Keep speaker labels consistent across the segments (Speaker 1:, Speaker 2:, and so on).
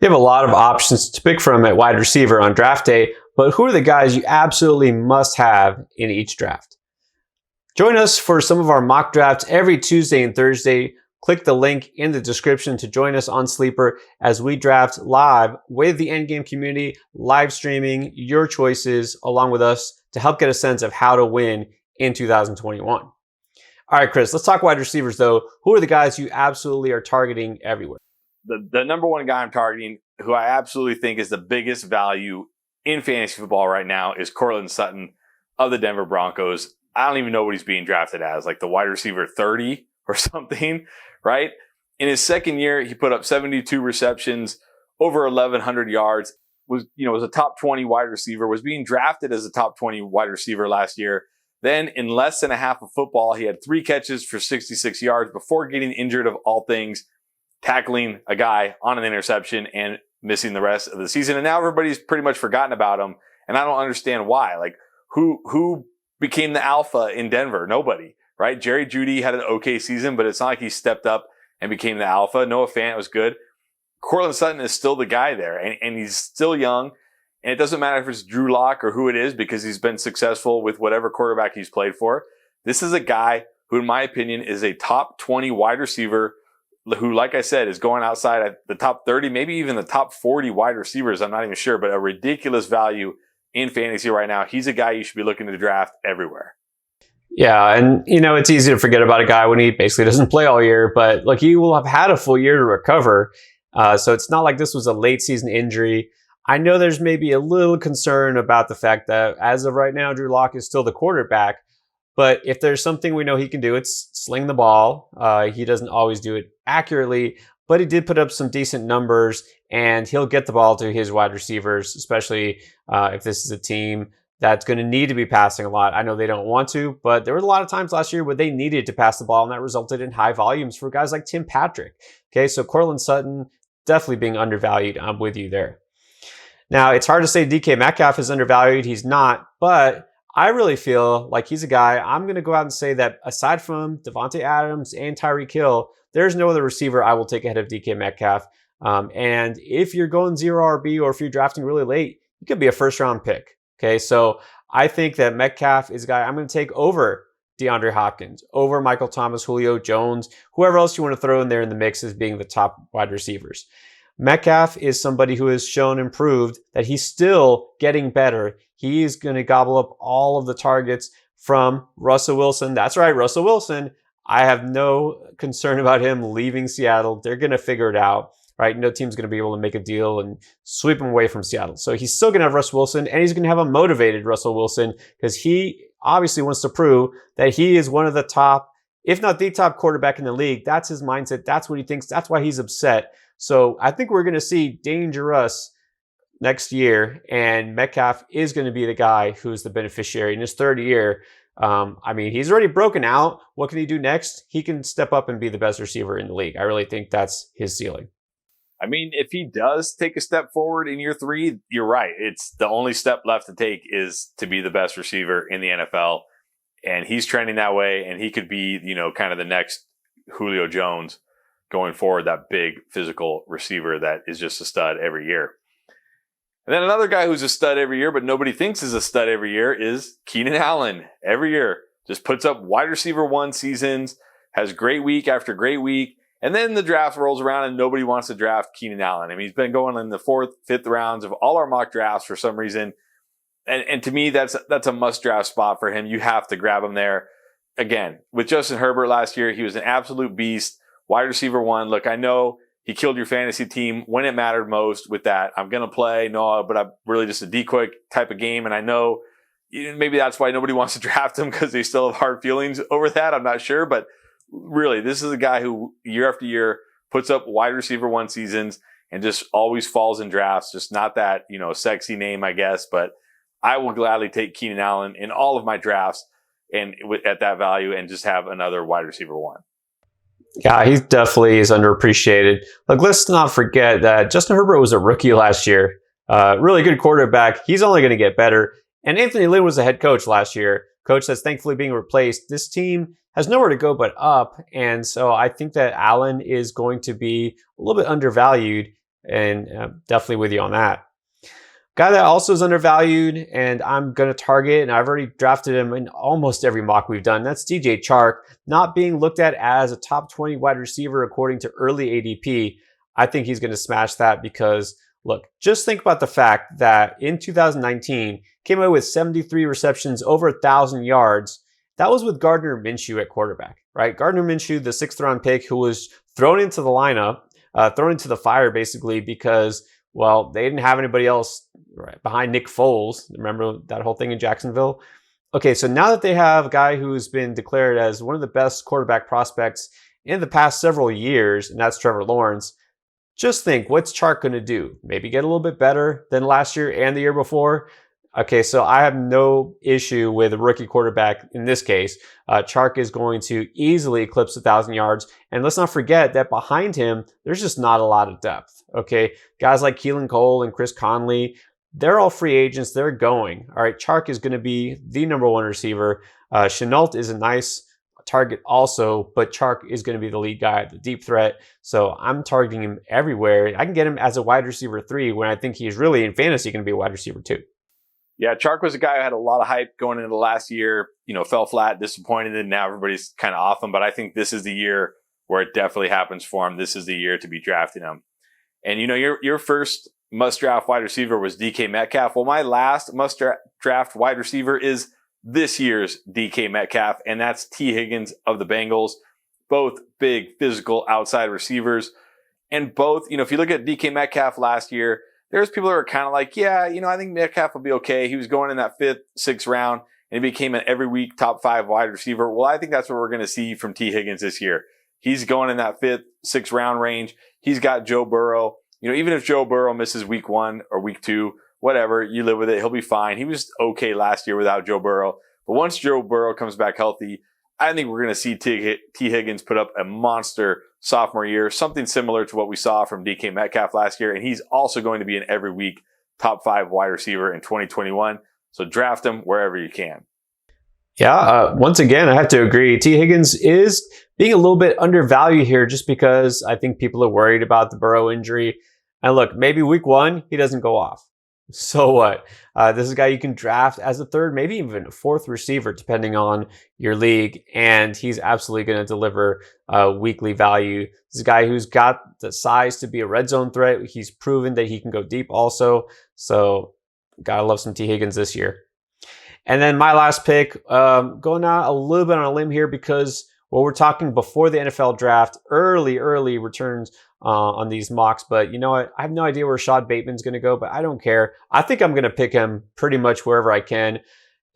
Speaker 1: You have a lot of options to pick from at wide receiver on draft day, but who are the guys you absolutely must have in each draft? Join us for some of our mock drafts every Tuesday and Thursday. Click the link in the description to join us on Sleeper as we draft live with the Endgame community, live streaming your choices along with us to help get a sense of how to win in 2021. All right, Chris, let's talk wide receivers though. Who are the guys you absolutely are targeting everywhere?
Speaker 2: The number one guy I'm targeting, who I absolutely think is the biggest value in fantasy football right now, is Cortland Sutton of the Denver Broncos. I don't even know what he's being drafted as, like the wide receiver 30 or something, right? In his second year, he put up 72 receptions, over 1,100 yards, was a top 20 wide receiver, was being drafted as a top 20 wide receiver last year. Then in less than a half of football, he had 3 catches for 66 yards before getting injured, of all things, tackling a guy on an interception and missing the rest of the season. And now everybody's pretty much forgotten about him. And I don't understand why. Like, who became the alpha in Denver? Nobody, right? Jerry Jeudy had an okay season, but it's not like he stepped up and became the alpha. Noah Fant was good. Cortland Sutton is still the guy there, and he's still young. And it doesn't matter if it's Drew Lock or who it is, because he's been successful with whatever quarterback he's played for. This is a guy who, in my opinion, is a top 20 wide receiver who, like I said, is going outside at the top 30, maybe even the top 40 wide receivers. I'm not even sure, but a ridiculous value in fantasy right now. He's a guy you should be looking to draft everywhere.
Speaker 1: Yeah, and it's easy to forget about a guy when he basically doesn't play all year, but look, he will have had a full year to recover. So it's not like this was a late season injury. I know there's maybe a little concern about the fact that as of right now, Drew Lock is still the quarterback. But if there's something we know he can do, it's sling the ball. He doesn't always do it accurately, but he did put up some decent numbers, and he'll get the ball to his wide receivers, especially if this is a team that's going to need to be passing a lot. I know they don't want to, but there were a lot of times last year where they needed to pass the ball, and that resulted in high volumes for guys like Tim Patrick. Okay, so Cortland Sutton definitely being undervalued. I'm with you there. Now, it's hard to say DK Metcalf is undervalued. He's not, but I really feel like he's a guy, I'm going to go out and say that aside from Devontae Adams and Tyreek Hill, there's no other receiver I will take ahead of DK Metcalf. And if you're going 0 RB or if you're drafting really late, he could be a first-round pick. Okay, so I think that Metcalf is a guy I'm going to take over DeAndre Hopkins, over Michael Thomas, Julio Jones, whoever else you want to throw in there in the mix as being the top wide receivers. Metcalf is somebody who has shown and proved that he's still getting better. He's going to gobble up all of the targets from Russell Wilson. That's right, Russell Wilson. I have no concern about him leaving Seattle. They're going to figure it out, right? No team's going to be able to make a deal and sweep him away from Seattle. So he's still going to have Russell Wilson, and he's going to have a motivated Russell Wilson because he obviously wants to prove that he is one of the top, if not the top quarterback in the league. That's his mindset. That's what he thinks. That's why he's upset. So I think we're going to see dangerous next year, and Metcalf is going to be the guy who's the beneficiary in his third year. He's already broken out. What can he do next? He can step up and be the best receiver in the league. I really think that's his ceiling.
Speaker 2: I mean, if he does take a step forward in year 3, you're right. It's the only step left to take is to be the best receiver in the NFL. And he's trending that way, and he could be, kind of the next Julio Jones going forward, that big physical receiver that is just a stud every year. And then another guy who's a stud every year, but nobody thinks is a stud every year, is Keenan Allen. Every year, just puts up wide receiver 1 seasons, has great week after great week, and then the draft rolls around and nobody wants to draft Keenan Allen. I mean, he's been going in the 4th, 5th rounds of all our mock drafts for some reason. And to me, that's a must draft spot for him. You have to grab him there. Again, with Justin Herbert last year, he was an absolute beast. Wide receiver 1. Look, I know he killed your fantasy team when it mattered most with that. I'm going to play, no, but I'm really just a decoy type of game. And I know maybe that's why nobody wants to draft him, because they still have hard feelings over that. I'm not sure. But really, this is a guy who year after year puts up wide receiver 1 seasons and just always falls in drafts. Just not that, sexy name, I guess. But I will gladly take Keenan Allen in all of my drafts and at that value and just have another wide receiver 1.
Speaker 1: Yeah, he definitely is underappreciated. Look, let's not forget that Justin Herbert was a rookie last year. Really good quarterback. He's only going to get better. And Anthony Lynn was the head coach last year. Coach that's thankfully being replaced. This team has nowhere to go but up. And so I think that Allen is going to be a little bit undervalued and definitely with you on that. Guy that also is undervalued and I'm going to target, and I've already drafted him in almost every mock we've done, that's DJ Chark, not being looked at as a top 20 wide receiver according to early ADP. I think he's going to smash that because, look, just think about the fact that in 2019, came away with 73 receptions, over 1,000 yards. That was with Gardner Minshew at quarterback, right? Gardner Minshew, the 6th-round pick, who was thrown into the lineup, thrown into the fire basically because, well, they didn't have anybody else right behind Nick Foles. Remember that whole thing in Jacksonville? Okay, so now that they have a guy who's been declared as one of the best quarterback prospects in the past several years, and that's Trevor Lawrence, just think, what's Chark going to do? Maybe get a little bit better than last year and the year before? Okay, so I have no issue with a rookie quarterback in this case. Chark is going to easily eclipse 1,000 yards. And let's not forget that behind him, there's just not a lot of depth. Okay, guys like Keelan Cole and Chris Conley, they're all free agents. They're going. All right, Chark is going to be the number 1 receiver. Chenault is a nice target also, but Chark is going to be the lead guy, the deep threat. So I'm targeting him everywhere. I can get him as a wide receiver 3 when I think he's really in fantasy going to be a wide receiver 2.
Speaker 2: Yeah, Chark was a guy who had a lot of hype going into the last year, fell flat, disappointed, and now everybody's kind of off him. But I think this is the year where it definitely happens for him. This is the year to be drafting him. And, your first must-draft wide receiver was DK Metcalf. Well, my last must-draft wide receiver is this year's DK Metcalf, and that's T. Higgins of the Bengals. Both big, physical outside receivers. And both, if you look at DK Metcalf last year, there's people who are kind of like, yeah, I think Metcalf will be okay. He was going in that 5th, 6th round, and he became an every week top 5 wide receiver. Well, I think that's what we're going to see from T. Higgins this year. He's going in that 5th, 6th round range. He's got Joe Burrow. Even if Joe Burrow misses week 1 or week 2, whatever, you live with it. He'll be fine. He was okay last year without Joe Burrow. But once Joe Burrow comes back healthy, I think we're going to see T. Higgins put up a monster sophomore year, something similar to what we saw from DK Metcalf last year. And he's also going to be an every week top 5 wide receiver in 2021. So draft him wherever you can.
Speaker 1: Yeah, once again, I have to agree. T. Higgins is being a little bit undervalued here just because I think people are worried about the Burrow injury. And look, maybe week 1, he doesn't go off. So what? This is a guy you can draft as a 3rd, maybe even a 4th receiver, depending on your league. And he's absolutely going to deliver weekly value. This is a guy who's got the size to be a red zone threat. He's proven that he can go deep also. So gotta love some T. Higgins this year. And then my last pick, going out a little bit on a limb here because we're talking before the NFL draft, early returns on these mocks. But you know what? I have no idea where Shaquan Bateman's going to go, but I don't care. I think I'm going to pick him pretty much wherever I can.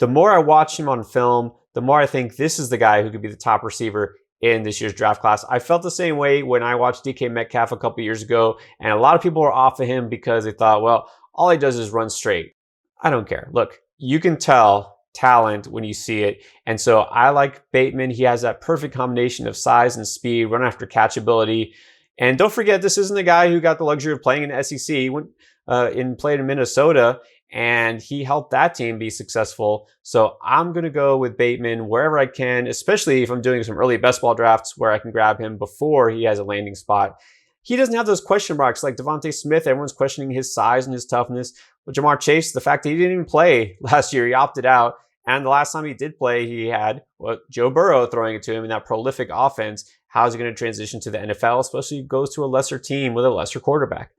Speaker 1: The more I watch him on film, the more I think this is the guy who could be the top receiver in this year's draft class. I felt the same way when I watched DK Metcalf a couple years ago, and a lot of people were off of him because they thought, well, all he does is run straight. I don't care. Look, you can tell talent when you see it. And so I like Bateman. He has that perfect combination of size and speed, run after catch ability. And don't forget, this isn't the guy who got the luxury of playing in the SEC. He went played in Minnesota, and he helped that team be successful. So I'm going to go with Bateman wherever I can, especially if I'm doing some early best ball drafts where I can grab him before he has a landing spot. He doesn't have those question marks like Devontae Smith. Everyone's questioning his size and his toughness. With Jamar Chase, the fact that he didn't even play last year, he opted out. And the last time he did play, he had Joe Burrow throwing it to him in that prolific offense. How is he going to transition to the NFL, especially if he goes to a lesser team with a lesser quarterback?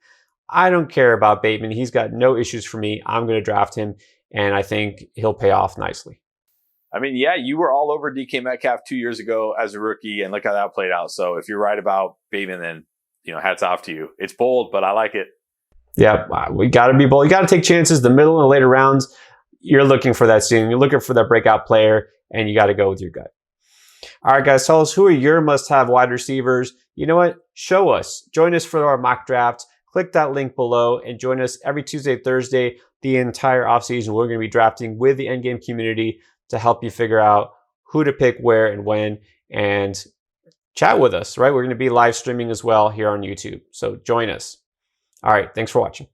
Speaker 1: I don't care about Bateman. He's got no issues for me. I'm going to draft him, and I think he'll pay off nicely.
Speaker 2: I mean, yeah, you were all over DK Metcalf 2 years ago as a rookie, and look how that played out. So if you're right about Bateman, then hats off to you. It's bold, but I like it.
Speaker 1: Yeah, we got to be bold. You got to take chances. The middle and the later rounds, you're looking for that student. You're looking for that breakout player, and you got to go with your gut. All right, guys, tell us who are your must-have wide receivers. You know what? Show us. Join us for our mock draft. Click that link below and join us every Tuesday, Thursday, the entire offseason. We're going to be drafting with the Endgame community to help you figure out who to pick, where, and when, and chat with us, right? We're going to be live streaming as well here on YouTube. So join us. All right, thanks for watching.